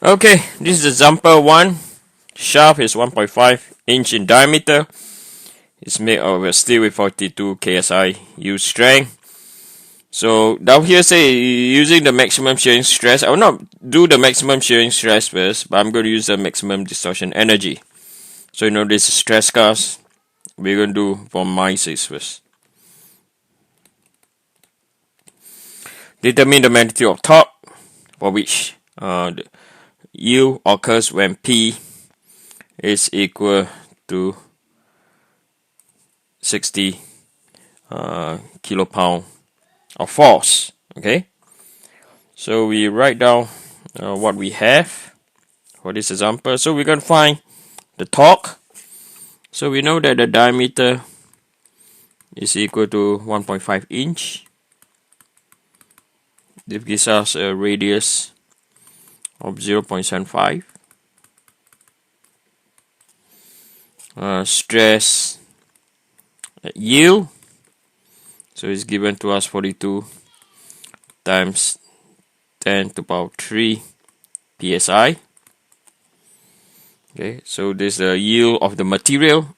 Okay, this is example 1. Shaft is 1.5 inch in diameter. It's made of steel with 42 ksi use strength. So down here say using the maximum shearing stress. I will not do the maximum shearing stress first, but I'm going to use the maximum distortion energy. So this is stress cast. We're going to do from MySys first. Determine the magnitude of torque, for which the yield occurs when P is equal to 60 kilopound of force. Okay, so we write down what we have for this example. So we're going to find the torque. So we know that the diameter is equal to 1.5 inch. This gives us a radius of 0.75. Stress yield, so it's given to us 42 times 10 to the power 3 psi. Okay, so this is the yield of the material.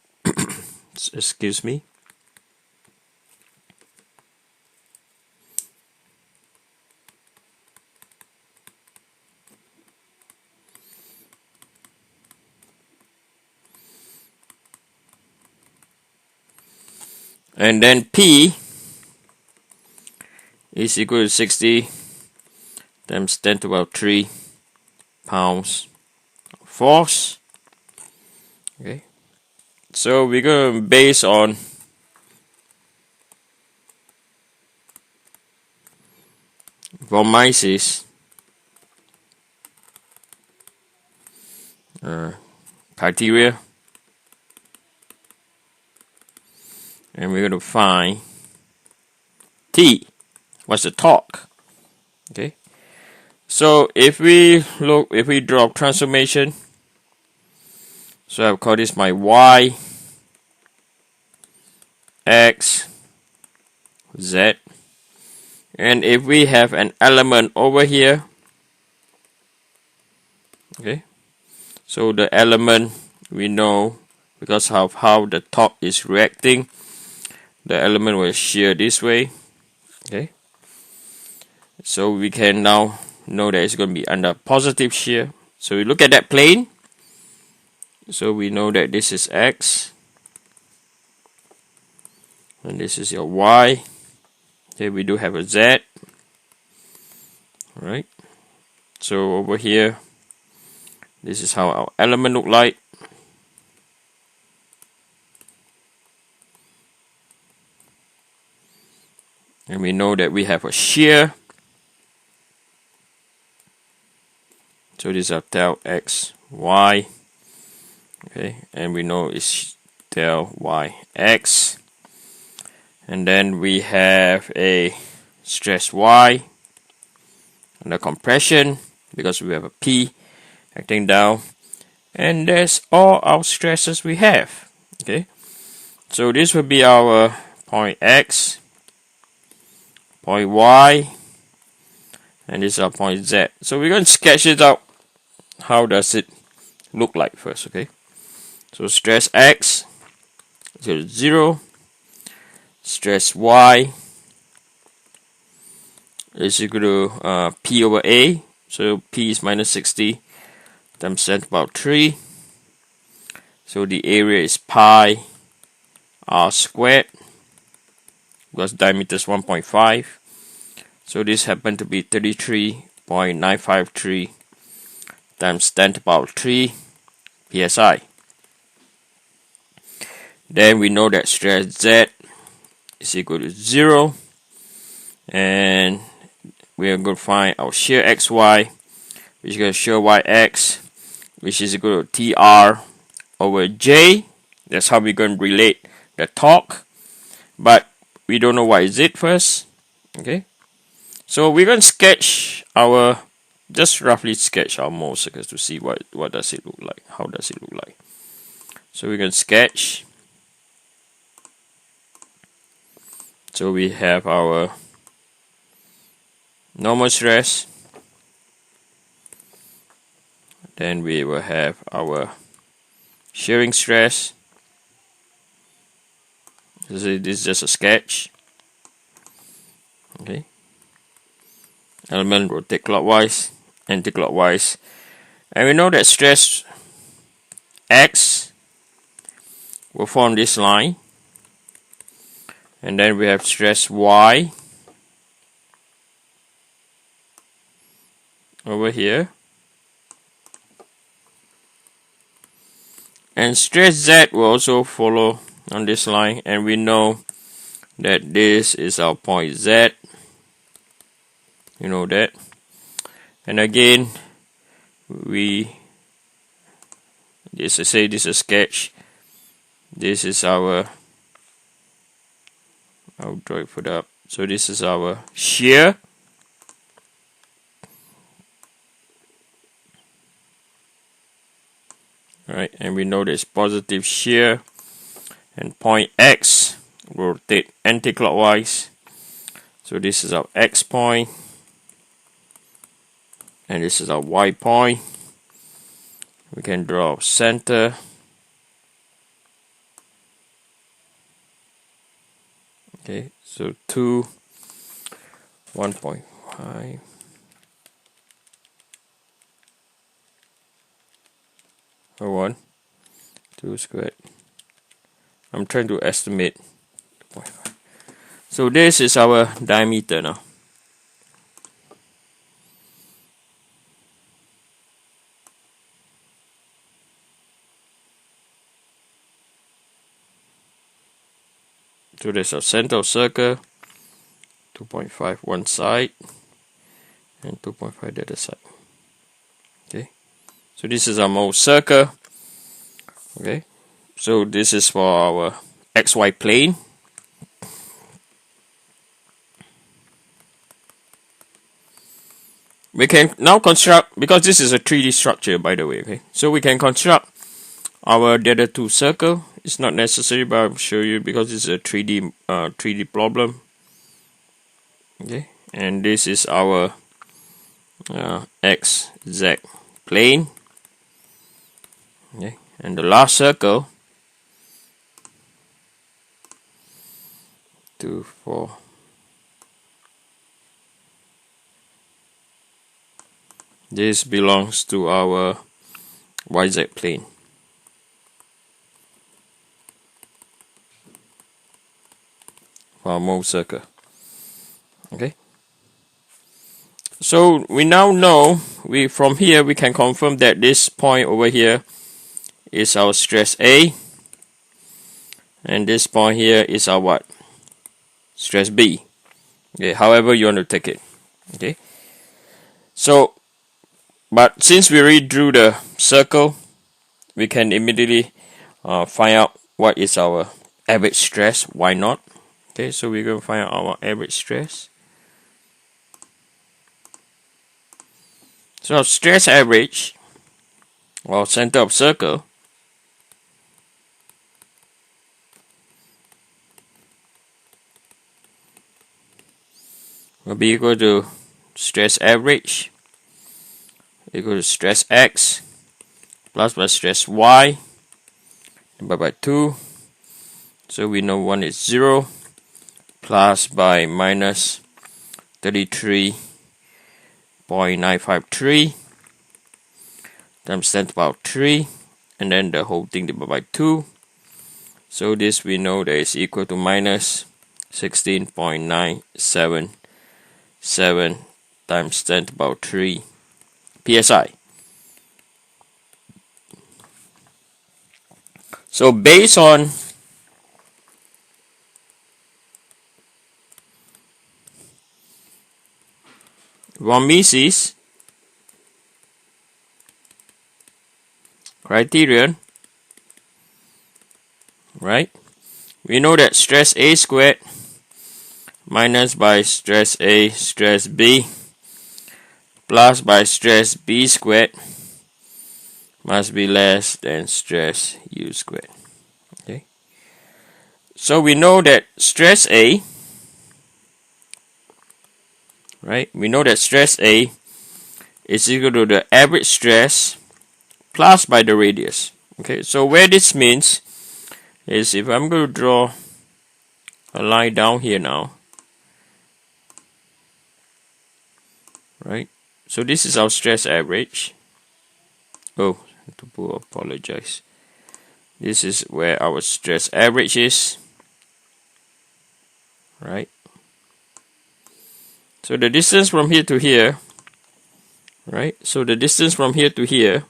Excuse me. And then P is equal to 60 times 10 to the power 3 pounds of force. Okay, so we're going to base on from MySys criteria, and we're going to find T. What's the torque? Okay, so if we draw transformation, so I'll call this my Y, X, Z, and if we have an element over here, okay, so the element we know because of how the torque is reacting, the element will shear this way. Okay, so we can now know that it's going to be under positive shear. So we look at that plane. So we know that this is X and this is your Y. Okay, we do have a Z. Alright, so over here, this is how our element look like. And we know that we have a shear. So this is del X, Y. Okay, and we know it's del Y, X. And then we have a stress Y and a compression because we have a P acting down. And that's all our stresses we have. Okay, so this will be our point X, point Y, and this is our point Z. So we're going to sketch it out. How does it look like first? Okay, so stress X is equal to 0. Stress Y is equal to P over A. So P is minus 60 times 10 to the power 3. So the area is pi r squared because diameter is 1.5. So this happened to be 33.953 times 10 to the power 3 psi. Then we know that stress Z is equal to 0, and we are going to find our shear XY, which is going to shear YX, which is equal to TR over J. That's how we're going to relate the torque, but we don't know what is it first. Okay, so we're going to sketch our, just roughly sketch our mole circles to see what does it look like, how does it look like. So we're going to sketch. So we have our normal stress, Then we will have our shearing stress. This is just a sketch. Okay. Element rotate clockwise, anti-clockwise. And we know that stress X will form this line. And then we have stress Y over here. And stress Z will also follow on this line. And we know that this is our point Z. You know that. And again, this is a sketch. This is our, I'll draw it up. So this is our shear. Alright, and we know there's positive shear, and point X will rotate anti-clockwise. So this is our X point, and this is our Y point. We can draw our center. Okay, so 2, 1.5. Or 1, 2 squared. I'm trying to estimate 2.5. So this is our diameter now. So there's our center of circle, 2.5 one side, and 2.5 the other side. Okay, so this is our mold circle. Okay, so this is for our XY plane. We can now construct, because this is a 3D structure, by the way. Okay, so we can construct our the other two circle. It's not necessary, but I'll show you because it's a 3D problem. Okay, and this is our XZ plane. Okay, and the last circle, 2, 4. This belongs to our YZ plane. For our mold circle. Okay. So we now know, from here we can confirm that this point over here is our stress A, and this point here is our what? Stress B. Okay, however you want to take it. Okay. So, but since we already drew the circle, we can immediately find out what is our average stress. Why not? Okay, so we're going to find out our average stress. So our stress average, or center of circle, will be equal to stress average equal to stress X plus by stress Y divided by 2. So we know 1 is 0. Plus by minus 33.953 times 10 to the power 3, and then the whole thing divided by 2. So this we know that is equal to minus 16.977 times 10 to the power 3 psi. So based on von Mises criterion, right? We know that stress A squared minus by stress A stress B plus by stress B squared must be less than stress U squared. Okay. So we know that stress A, right? We know that stress A is equal to the average stress plus by the radius. Okay, so where this means is if I'm going to draw a line down here now, right? So this is our stress average. Oh, I have to apologize. This is where our stress average is, right? So the distance from here to here, right? So the distance from here to here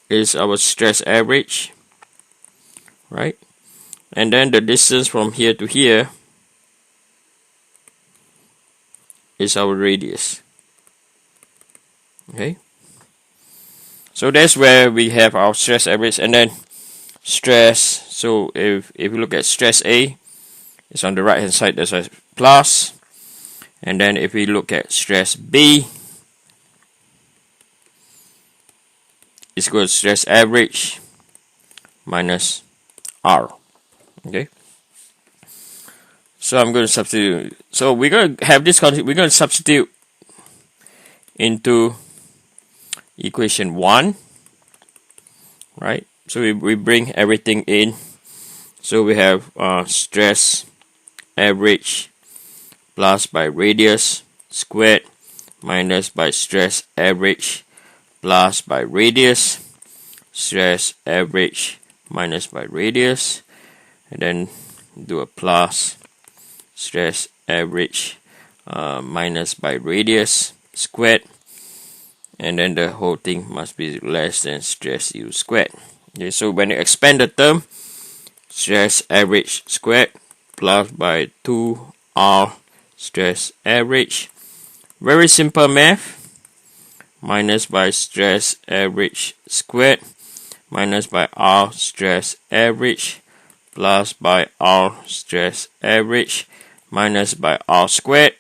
is our stress average, right? And then the distance from here to here is our radius. Okay, so that's where we have our stress average. And then stress, so if you look at stress A, it's on the right hand side, that's a plus. And then if we look at stress B, it's equal to stress average minus R. Okay, so I'm going to substitute. So we're going to have this concept. We're going to substitute into equation 1, right? So we bring everything in. So we have stress average plus by radius squared minus by stress average plus by radius, stress average minus by radius, and then do a plus stress average minus by radius squared, and then the whole thing must be less than stress U squared. Okay, so when you expand the term, stress average squared plus by 2R stress average, very simple math, minus by stress average squared minus by R stress average plus by R stress average minus by R squared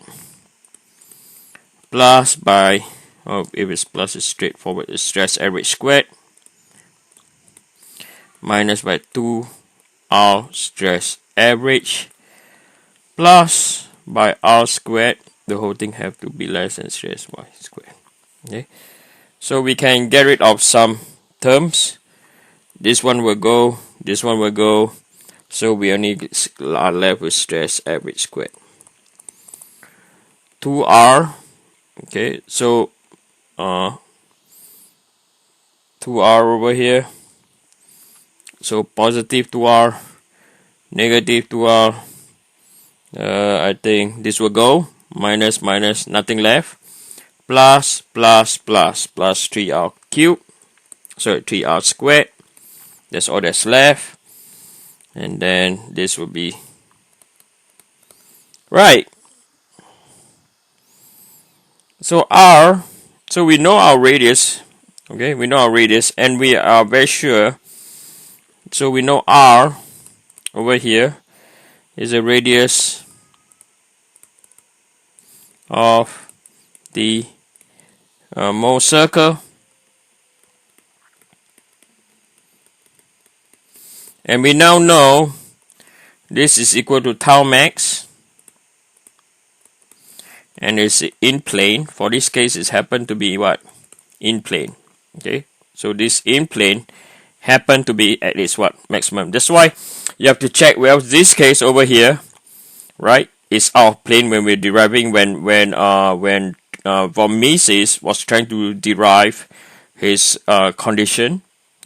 plus by, oh, if it's plus it's straightforward, it's stress average squared minus by 2R stress average plus by R squared. The whole thing have to be less than stress Y squared. Okay, so we can get rid of some terms. This one will go, this one will go, so we only are left with stress average squared. 2R, okay, so 2R over here, so positive 2R, negative 2R, I think this will go, minus, minus, nothing left, plus, plus, plus, plus 3R cubed, sorry, 3R squared, that's all that's left, and then this will be, right, so R, so we know our radius, okay, we know our radius, and we are very sure, so we know R over here is a radius of the mole circle, and we now know this is equal to tau max, and it's in plane. For this case, it happened to be what? In plane. Okay, so this in plane happened to be at its what? Maximum. That's why you have to check. Well, this case over here, right, is out of plane when we're deriving. When von Mises was trying to derive his condition,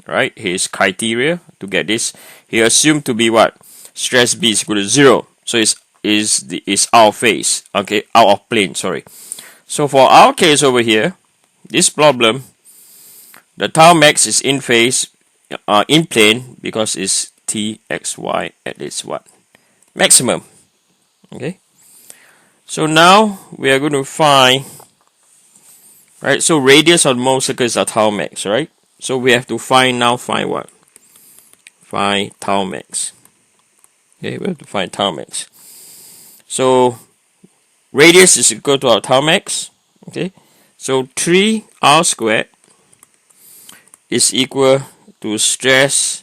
right, his criteria to get this, he assumed to be what? Stress B is equal to 0. So it's out of phase, okay, out of plane, sorry. So for our case over here, this problem, the tau max is in phase, in plane, because it's Txy at its what? Maximum. Okay. So now we are going to find, right, so radius of mole circle is a tau max, right? So we have to find what? Find tau max. Okay, we have to find tau max. So radius is equal to our tau max. Okay, so 3R squared is equal to stress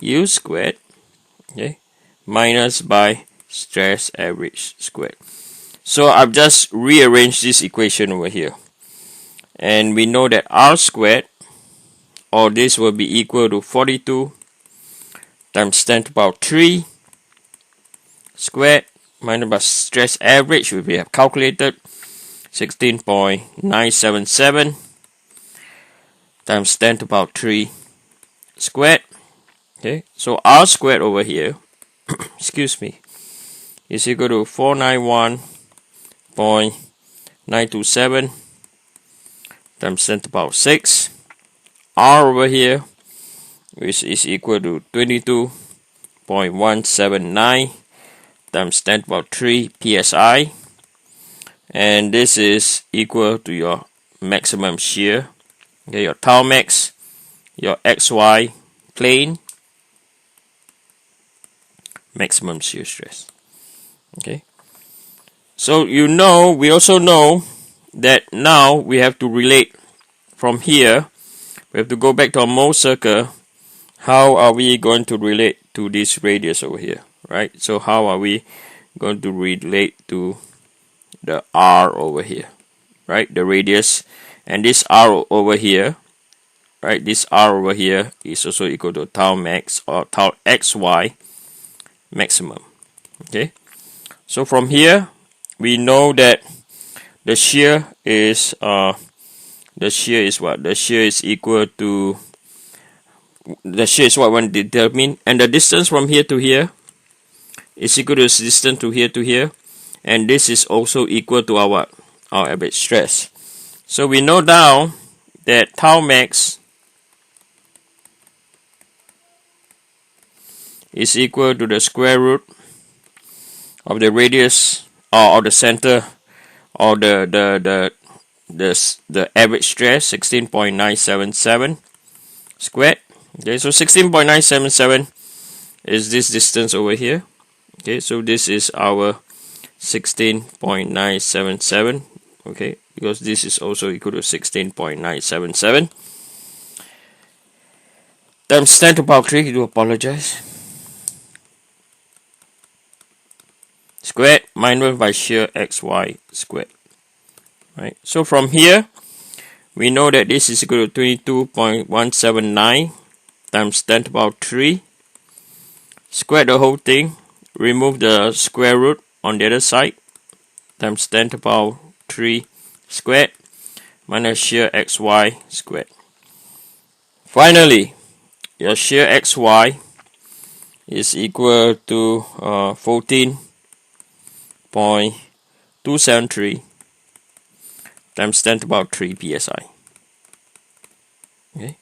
U squared, okay, minus by stress average squared. So I've just rearranged this equation over here. and we know that r squared, or this will be equal to 42 times 10 to the power 3 squared minus by stress average, which we have calculated, 16.977 times 10 to the power 3 squared. Okay, so r squared over here, excuse me, is equal to 491.927 times 10 to the power 6. R over here, which is equal to 22.179 times 10 to the power 3 psi, and this is equal to your maximum shear. Okay, your tau max, your xy plane, maximum shear stress. Okay, so we also know that now we have to relate from here. We have to go back to our mole circle. How are we going to relate to this radius over here, right? So how are we going to relate to the r over here, right? The radius, and this r over here, right? This r over here is also equal to tau max, or tau xy maximum. Okay, so from here we know that the shear is what? The shear is equal to, the shear is what we want to determine, and the distance from here to here is equal to the distance to here, and this is also equal to our average stress. So we know now that tau max is equal to the square root of the radius, or the center, or the average stress, 16.977 squared. Okay, so 16.977 is this distance over here. Okay, so this is our 16.977. Okay, because this is also equal to 16.977 times 10 to the power 3. I do apologize. Squared minus by shear xy squared. Right. So from here, we know that this is equal to 22.179 times 10 to the power 3. Square the whole thing. Remove the square root on the other side. Times 10 to the power 3 squared minus shear xy squared. Finally, your shear xy is equal to 14.273 times 10 to the power 3 psi. Okay,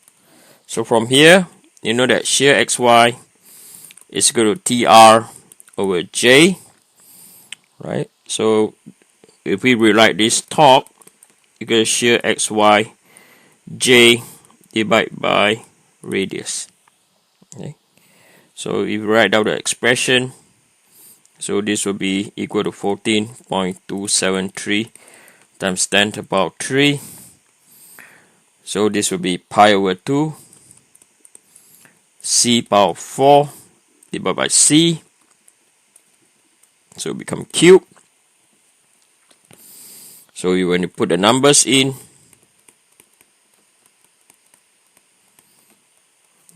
so from here, you know that shear xy is equal to TR over J, right? So if we rewrite this torque, equal to shear xy J divided by radius. Okay, so if you write down the expression, so this will be equal to 14.273 times 10 to the power 3. So this will be pi over 2 c power 4 divided by c. So it become cube. So when you put the numbers in,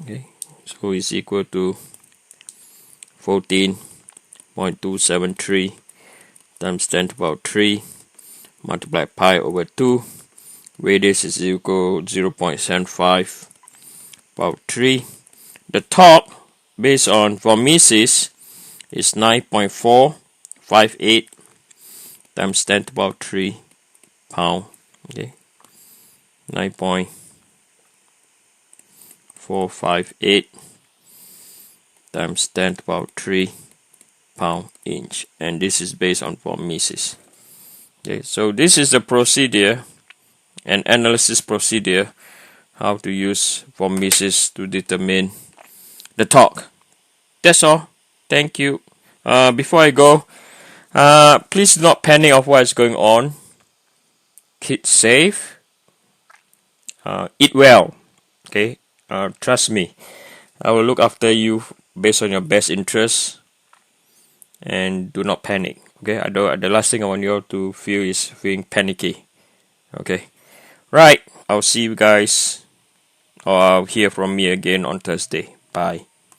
okay, so it's equal to 14.273 times 10 to the power 3 multiply pi over 2. Radius is equal to 0.75 power 3. The torque based on von Mises is 9.458 times 10 to the power 3 pound. Okay, 9.458 times 10 to the power 3 pound inch, and this is based on von Mises. Okay, so this is the procedure, an analysis procedure, how to use von Mises to determine the torque. That's all. Thank you. Before I go, please do not panic of what is going on. Keep safe. Eat well. Okay. Trust me. I will look after you based on your best interests. And do not panic. Okay. The last thing I want you all to feel is feeling panicky. Okay. Right, I'll see you guys, or I'll hear from me again on Thursday. Bye.